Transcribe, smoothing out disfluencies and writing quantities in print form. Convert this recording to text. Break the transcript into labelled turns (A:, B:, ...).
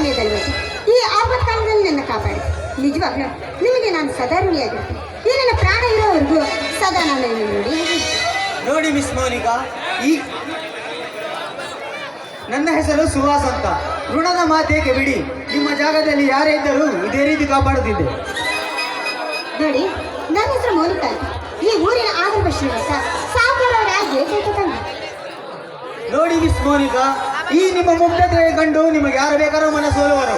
A: ಸಮಯದಲ್ಲಿ ಬಂದು ಈ ಆಪತ್ಕಾಲದಲ್ಲಿ ನನ್ನ ಕಾಪಾಡಿ. ನಿಜವಾಗ್ಲೂ ನಿಮಗೆ ನಾನು ಸದಾ ಋಣಿಯಾಗಿರ್ತೀನಿ. ಈ ನನ್ನ ಪ್ರಾಣ ಇರೋವರೆಗೂ ಸದಾ ನಾನು ನೋಡಿ.
B: ನೋಡಿ ಮಿಸ್ ಮೋನಿಕಾ, ಈ ನನ್ನ ಹೆಸರು ಸುಹಾಸ್ ಅಂತ. ಋಣದ ಮಾತೇಕೆ ಬಿಡಿ, ನಿಮ್ಮ ಜಾಗದಲ್ಲಿ ಯಾರೇ ಇದ್ದರೂ ಇದೇ ರೀತಿ ಕಾಪಾಡುತ್ತಿದ್ದೆ.
A: ನೋಡಿ, ನನ್ನ ಹೆಸರು ಮೋನಿಕಾ ಅಂತ. ಈ ಊರಿನ ಆದರ್ಭ ಶ್ರೀಮಂತ ಸಾವುಕಾರವರ ಏಕೈಕ ತಂದೆ.
B: ನೋಡಿ ಮಿಸ್ ಮೋನಿಕಾ, ಈ ನಿಮ್ಮ ಮುಗ್ಧತೆ ಕಂಡು ನಿಮಗೆ ಯಾರು ಬೇಕಾದ್ರೂ ಮನಸ್ಸೋಲುವರು.